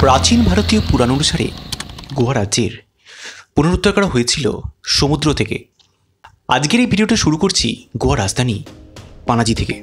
প্রাচীন ভারতীয় পুরাণ অনুসারে গোয়া রাজ্যের পুনরুদ্ধার করা হয়েছিল সমুদ্র থেকে। আজকের এই ভিডিওটা শুরু করছি গোয়া রাজধানী পানাজি থেকে।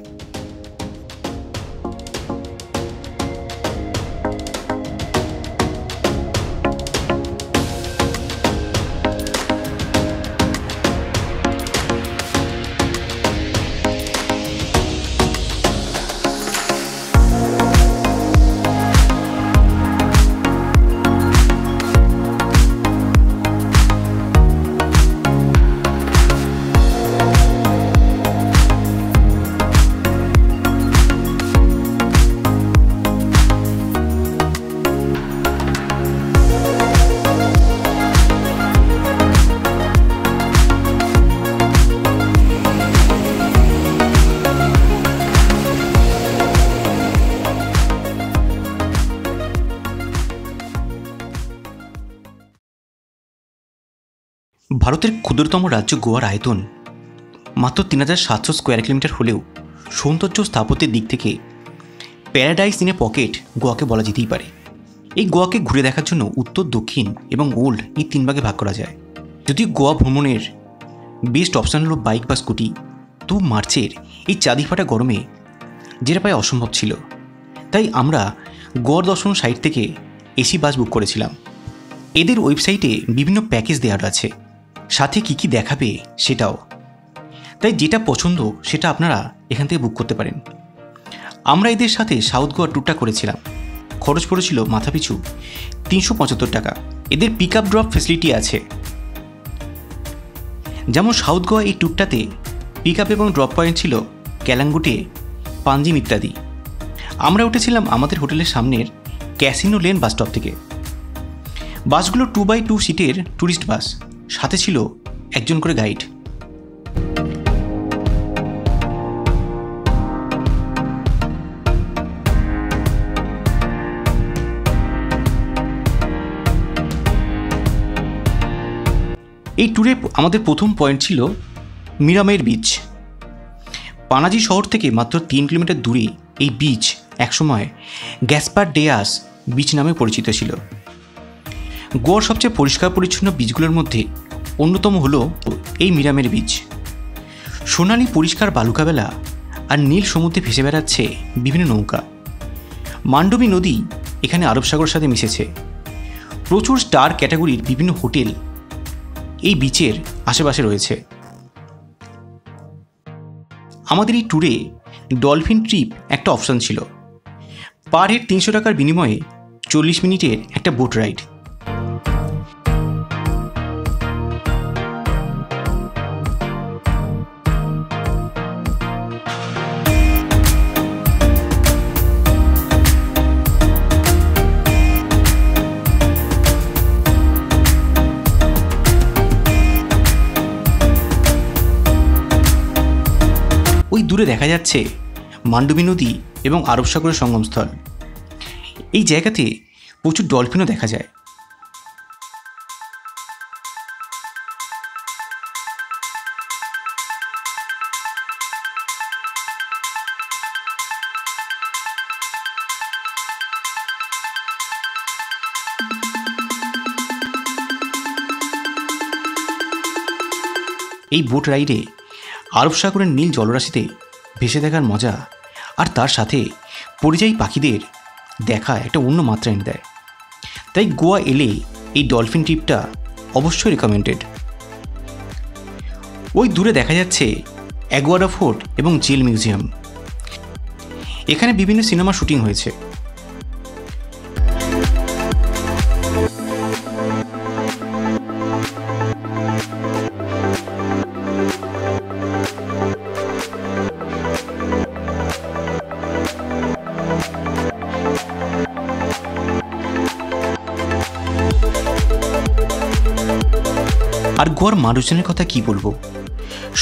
ভারতের ক্ষুদ্রতম রাজ্য গোয়ার আয়তন মাত্র 3700 স্কোয়ার কিলোমিটার হলেও সৌন্দর্য স্থাপত্যের দিক থেকে প্যারাডাইস ইন এ পকেট গোয়াকে বলা যেতেই পারে। এই গোয়াকে ঘুরে দেখার জন্য উত্তর, দক্ষিণ এবং ওল্ড এই 3 ভাগে ভাগ করা যায়। যদিও গোয়া ভ্রমণের বেস্ট অপশান হলো বাইক বা স্কুটি, তো মার্চের এই চাঁদি ফাটা গরমে যেটা প্রায় অসম্ভব ছিল, তাই আমরা গোয়ার দর্শন সাইট থেকে এসি বাস বুক করেছিলাম। এদের ওয়েবসাইটে বিভিন্ন প্যাকেজ দেওয়া আছে, সাথে কী কী দেখাবে সেটাও, তাই যেটা পছন্দ সেটা আপনারা এখান থেকে বুক করতে পারেন। আমরা এদের সাথে সাউথ গোয়া ট্যুরটা করেছিলাম। খরচ পড়েছিল মাথাপিছু 375 টাকা। এদের পিক আপ ড্রপ ফেসিলিটি আছে। যেমন সাউথ গোয়া এই ট্যুরটাতে পিক আপ এবং ড্রপ পয়েন্ট ছিল ক্যালাঙ্গুটে, পাঞ্জিম ইত্যাদি। আমরা উঠেছিলাম আমাদের হোটেলের সামনের ক্যাসিনো লেন বাস স্টপ থেকে। বাসগুলো 2x2 সিটের ট্যুরিস্ট বাস, সাথে ছিল একজন করে গাইড। এই ট্যুরে আমাদের প্রথম পয়েন্ট ছিল মিরামের বিচ। পানাজি শহর থেকে মাত্র 3 কিলোমিটার দূরে এই বিচ একসময় গ্যাসপার ডেয়াস বিচ নামে পরিচিত ছিল। গোয়ার সবচেয়ে পরিষ্কার পরিচ্ছন্ন বিচগুলোর মধ্যে অন্যতম হলো এই মিরামের বিচ। সোনালি পরিষ্কার বালুকাবেলা আর নীল সমুদ্রে ভেসে বেড়াচ্ছে বিভিন্ন নৌকা। মান্ডবী নদী এখানে আরব সাগরের সাথে মিশেছে। প্রচুর স্টার ক্যাটাগরির বিভিন্ন হোটেল এই বিচের আশেপাশে রয়েছে। আমাদের এই ট্যুরে ডলফিন ট্রিপ একটা অপশান ছিল। পার হেড 300 টাকার বিনিময়ে 40 মিনিটের একটা বোট রাইড। ওই দূরে দেখা যাচ্ছে মান্ডবী নদী এবং আরব সাগরের সঙ্গমস্থল। এই জায়গাতে প্রচুর ডলফিনও দেখা যায়। এই বোট রাইডে আরব সাগরের নীল জলরাশিতে ভেসে দেখার মজা আর তার সাথে পরিযায়ী পাখিদের দেখা একটা অন্য মাত্রা এনে দেয়। তাই গোয়া এলে এই ডলফিন ট্রিপটা অবশ্যই রেকমেন্ডেড। ওই দূরে দেখা যাচ্ছে অ্যাগুয়ারা ফোর্ট এবং জেল মিউজিয়াম। এখানে বিভিন্ন সিনেমা শুটিং হয়েছে। আর গোয়ার মানুষজনের কথা কি বলবো,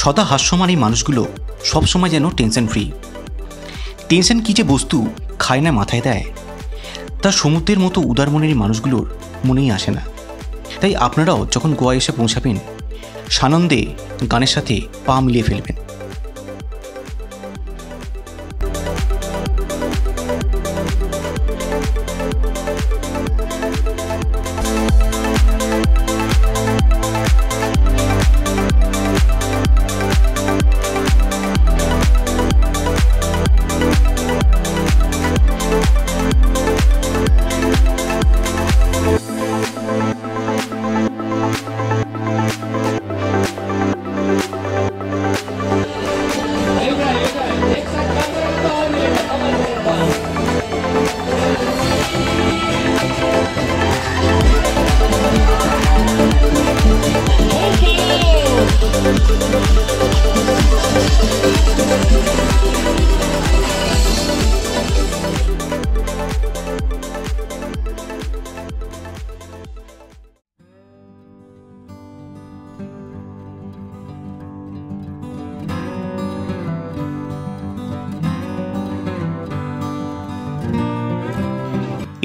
সদা হাস্যমান এই মানুষগুলো সবসময় যেন টেনশন ফ্রি। টেনশন কী যে বস্তু খায় না মাথায় দেয়, তা সমুদ্রের মতো উদার মনের মানুষগুলোর মনেই আসে না। তাই আপনারাও যখন গোয়া এসে পৌঁছাবেন সানন্দে গানের সাথে পা মিলিয়ে ফেলবেন।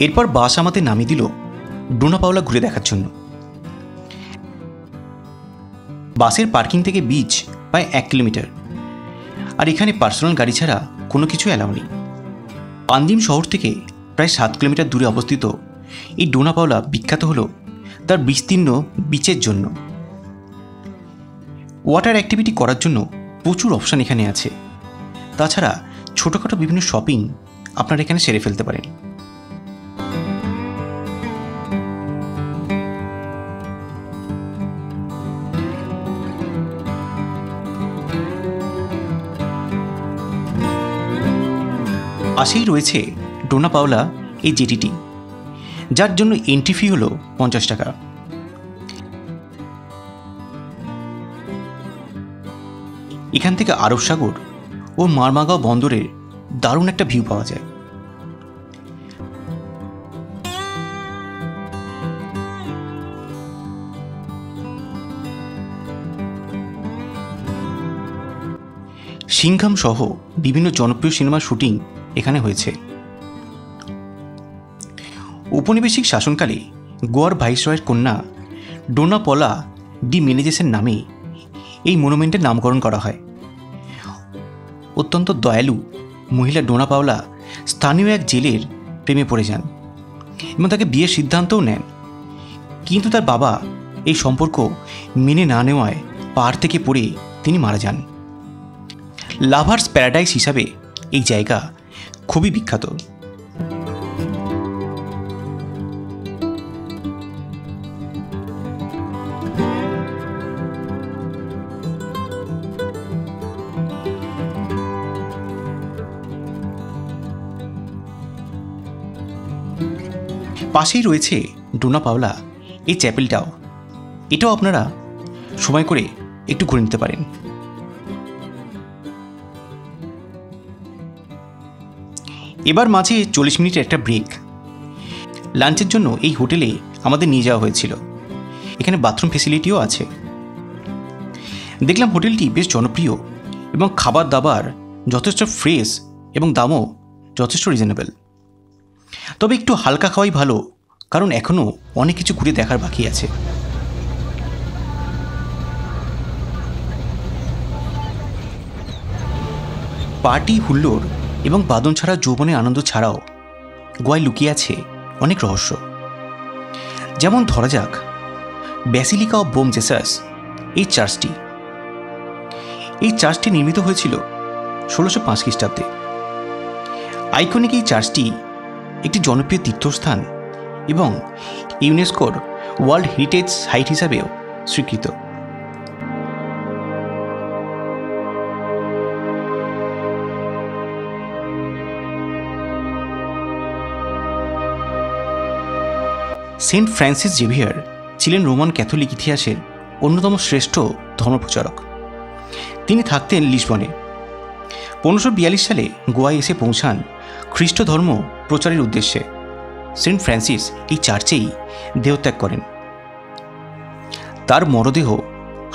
এরপর বাস আমাদের নামিয়ে দিল ডোনা পাওলা ঘুরে দেখার জন্য। বাসের পার্কিং থেকে বিচ প্রায় 1 কিলোমিটার, আর এখানে পার্সোনাল গাড়ি ছাড়া কোনো কিছু অ্যালাউ নেই। পানজিম শহর থেকে প্রায় 7 কিলোমিটার দূরে অবস্থিত এই ডোনা পাওলা বিখ্যাত হলো তার বিস্তীর্ণ বিচের জন্য। ওয়াটার অ্যাক্টিভিটি করার জন্য প্রচুর অপশান এখানে আছে। তাছাড়া ছোটোখাটো বিভিন্ন শপিং আপনারা এখানে সেরে ফেলতে পারেন। পাশেই রয়েছে ডোনা পাওলা এই জেটিটি, যার জন্য এন্ট্রি ফি হলো 50 টাকা। এখান থেকে আরব সাগর ও মারমাগাঁও বন্দরের দারুণ একটা ভিউ পাওয়া যায়। সিংঘাম সহ বিভিন্ন জনপ্রিয় সিনেমার শুটিং এখানে হয়েছে। ঔপনিবেশিক শাসনকালে গোয়ার ভাইসরয়ের কন্যা ডোনা পলা ডি মেনেজেসের নামে এই মনুমেন্টের নামকরণ করা হয়। অত্যন্ত দয়ালু মহিলা ডোনা পাওলা স্থানীয় এক জেলের প্রেমে পড়ে যান এবং তাকে বিয়ের সিদ্ধান্তও নেন, কিন্তু তার বাবা এই সম্পর্ক মেনে না নেওয়ায় পাহাড় থেকে পড়ে তিনি মারা যান। লাভার্স প্যারাডাইস হিসাবে এই জায়গা খুবই বিখ্যাত। পাশেই রয়েছে ডোনা পাওলা এই চ্যাপেলটাও, এটাও আপনারা সময় করে একটু ঘুরে নিতে পারেন। এবার মাঝে 40 মিনিটের একটা ব্রেক। লাঞ্চের জন্য এই হোটেলে আমাদের নিয়ে যাওয়া হয়েছিল। এখানে বাথরুম ফেসিলিটিও আছে। দেখলাম হোটেলটি বেশ জনপ্রিয় এবং খাবার দাবার যথেষ্ট ফ্রেশ এবং দামও যথেষ্ট রিজনেবল। তবে একটু হালকা খাওয়াই ভালো, কারণ এখনও অনেক কিছু ঘুরে দেখার বাকি আছে। পার্টি হুল্লোড় এবং বাদন ছাড়া যৌবনের আনন্দ ছাড়াও গোয়ায় লুকিয়ে আছে অনেক রহস্য। যেমন ধরা যাক ব্যাসিলিকা অব বোম জেসাস এই চার্চটি। এই চার্চটি নির্মিত হয়েছিল 1605 খ্রিস্টাব্দে। আইকনিক এই চার্চটি একটি জনপ্রিয় তীর্থস্থান এবং ইউনেস্কোর ওয়ার্ল্ড হেরিটেজ সাইট হিসাবেও স্বীকৃত। সেন্ট ফ্রান্সিস জেভিয়ার ছিলেন রোমান ক্যাথলিক ইতিহাসের অন্যতম শ্রেষ্ঠ ধর্মপ্রচারক। তিনি থাকতেন লিসবনে। 1542 সালে গোয়ায় এসে পৌঁছান খ্রিস্ট ধর্ম প্রচারের উদ্দেশ্যে। সেন্ট ফ্রান্সিস এই চার্চেই দেহত্যাগ করেন। তার মরদেহ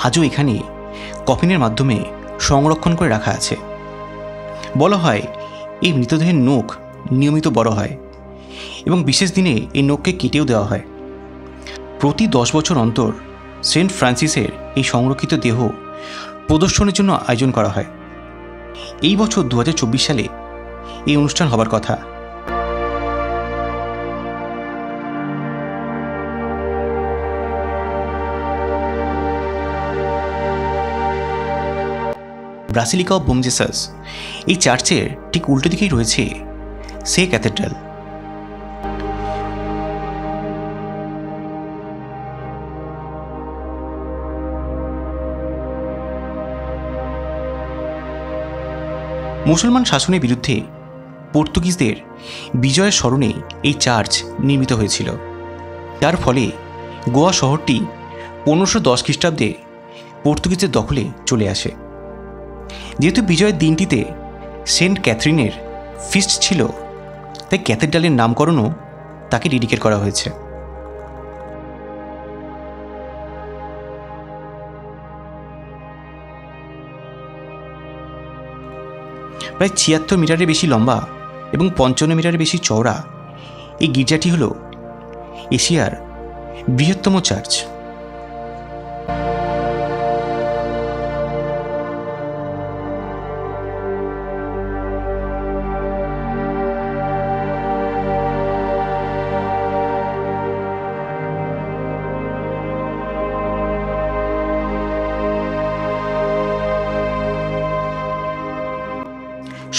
আজও এখানে কফিনের মাধ্যমে সংরক্ষণ করে রাখা আছে। বলা হয় এই মৃতদেহের নখ নিয়মিত বড় হয় এবং বিশেষ দিনে এই নখকে কেটেও দেওয়া হয়। প্রতি 10 বছর অন্তর সেন্ট ফ্রান্সিসের এই সংরক্ষিত দেহ প্রদর্শনের জন্য আয়োজন করা হয়। এই বছর 2024 সালে এই অনুষ্ঠান হবার কথা। ব্যাসিলিকা অব বোম জেসাস এই চার্চের ঠিক উল্টো দিকেই রয়েছে সে ক্যাথেড্রাল। মুসলমান শাসনের বিরুদ্ধে পর্তুগিজদের বিজয়ের স্মরণে এই চার্চ নির্মিত হয়েছিল, যার ফলে গোয়া শহরটি 1510 খ্রিস্টাব্দে পর্তুগিজদের দখলে চলে আসে। যেহেতু বিজয়ের দিনটিতে সেন্ট ক্যাথরিনের ফিস্ট ছিল, তাই ক্যাথেড্রালের নামকরণও তাকে ডেডিকেট করা হয়েছে। প্রায় 76 মিটারের বেশি লম্বা এবং 55 মিটারের বেশি চওড়া এই গির্জাটি হল এশিয়ার বৃহত্তম চার্চ।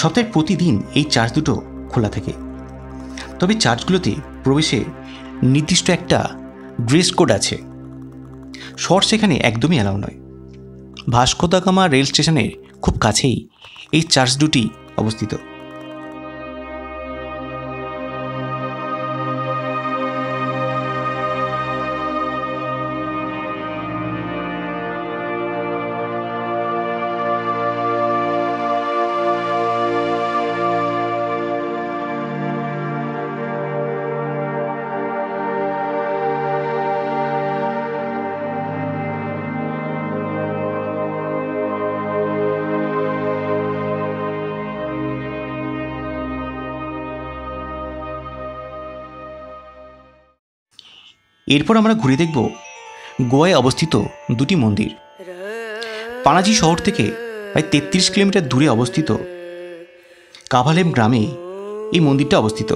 সপ্তাহের প্রতিদিন এই চার্চ দুটো খোলা থাকে, তবে চার্চগুলোতে প্রবেশে নির্দিষ্ট একটা ড্রেস কোড আছে। শর্টস এখানে একদমই অ্যালাউ নয়। ভাস্কো দা গামা রেল স্টেশনের খুব কাছেই এই চার্চ দুটি অবস্থিত। এরপর আমরা ঘুরে দেখব গোয়ায় অবস্থিত দুটি মন্দির। পানাজি শহর থেকে প্রায় 33 কিলোমিটার দূরে অবস্থিত কাভালেম গ্রামে এই মন্দিরটা অবস্থিত।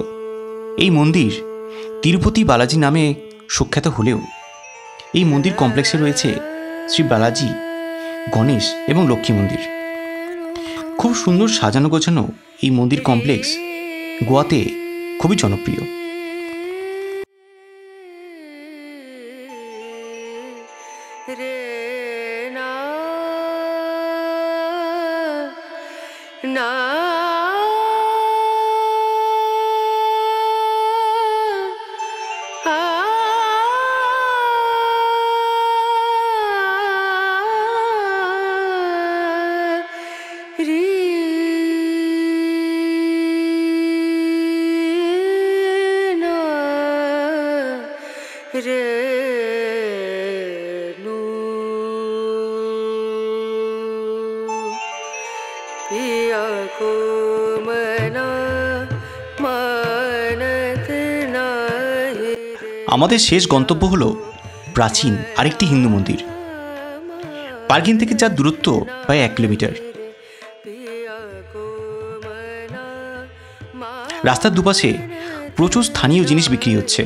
এই মন্দির তিরুপতি বালাজি নামে সুখ্যাত হলেও এই মন্দির কমপ্লেক্সে রয়েছে শ্রী বালাজি, গণেশ এবং লক্ষ্মী মন্দির। খুব সুন্দর সাজানো গোছানো এই মন্দির কমপ্লেক্স গোয়াতে খুবই জনপ্রিয়। আমাদের শেষ গন্তব্য হল প্রাচীন আরেকটি হিন্দু মন্দির, পার্কিং থেকে যার দূরত্ব প্রায় 1 কিলোমিটার। রাস্তার দুপাশে প্রচুর স্থানীয় জিনিস বিক্রি হচ্ছে।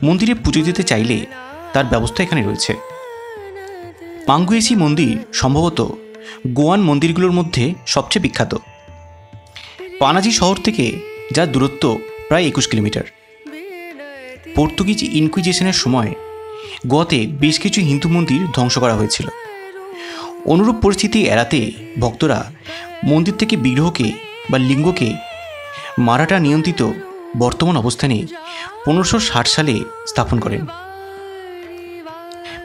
মন্দিরে পুজো দিতে চাইলে তার ব্যবস্থা এখানে রয়েছে। মাঙ্গুয়েসি মন্দির সম্ভবত গোয়ান মন্দিরগুলোর মধ্যে সবচেয়ে বিখ্যাত। পানাজি শহর থেকে যার দূরত্ব প্রায় 21 কিলোমিটার। পর্তুগিজ ইনকুইজিশনের সময় গোয়াতে বেশ কিছু হিন্দু মন্দির ধ্বংস করা হয়েছিল। অনুরূপ পরিস্থিতি এড়াতে ভক্তরা মন্দির থেকে বিগ্রহকে বা লিঙ্গকে মারাঠা নিয়ন্ত্রিত বর্তমান অবস্থানে 1560 সালে স্থাপন করেন।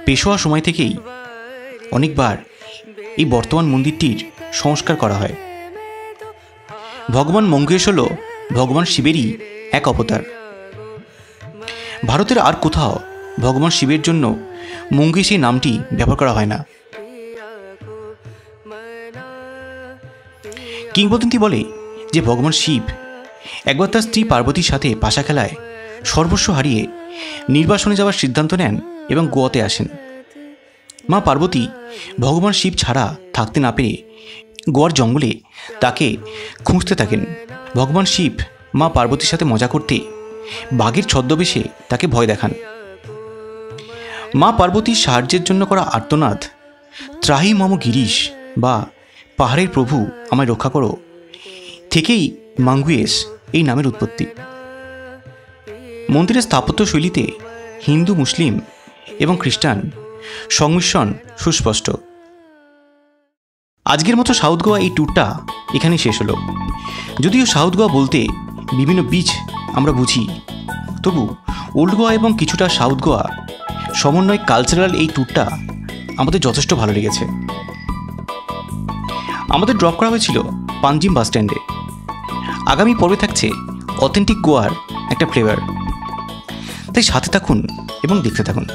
পেশোয়া সময় থেকেই অনেকবার এই বর্তমান মন্দিরটির সংস্কার করা হয়। ভগবান মঙ্গেশ হল ভগবান শিবেরই এক অবতার। ভারতের আর কোথাও ভগবান শিবের জন্য মঙ্গেশ এই নামটি ব্যবহার করা হয় না। কিংবদন্তি বলে যে ভগবান শিব একবার তার স্ত্রী পার্বতীর সাথে পাশা খেলায় সর্বস্ব হারিয়ে নির্বাসনে যাওয়ার সিদ্ধান্ত নেন এবং গোয়াতে আসেন। মা পার্বতী ভগবান শিব ছাড়া থাকতে না পেরে গোয়ার জঙ্গলে তাকে খুঁজতে থাকেন। ভগবান শিব মা পার্বতীর সাথে মজা করতে বাঘের ছদ্মবেশে তাকে ভয় দেখান। মা পার্বতীর সাহায্যের জন্য করা আর্তনাদ ত্রাহি মম গিরিশ বা পাহাড়ের প্রভু আমায় রক্ষা করো থেকেই মাঙ্গুয়েস এই নামের উৎপত্তি। মন্দিরের স্থাপত্য শৈলীতে হিন্দু, মুসলিম এবং খ্রিস্টান সংমিশ্রণ সুস্পষ্ট। আজকের মতো সাউথ গোয়া এই ট্যুরটা এখানেই শেষ হলো। যদিও সাউথ গোয়া বলতে বিভিন্ন বিচ আমরা বুঝি, তবু ওল্ড গোয়া এবং কিছুটা সাউথ গোয়া সমন্বয় কালচারাল এই ট্যুরটা আমাদের যথেষ্ট ভালো লেগেছে। আমাদের ড্রপ করা হয়েছিল পাঞ্জিম বাস স্ট্যান্ডে। আগামী পর্বে থাকছে অথেন্টিক গোয়ার একটা ফ্লেভার। তাই সাথে থাকুন এবং দেখতে থাকুন।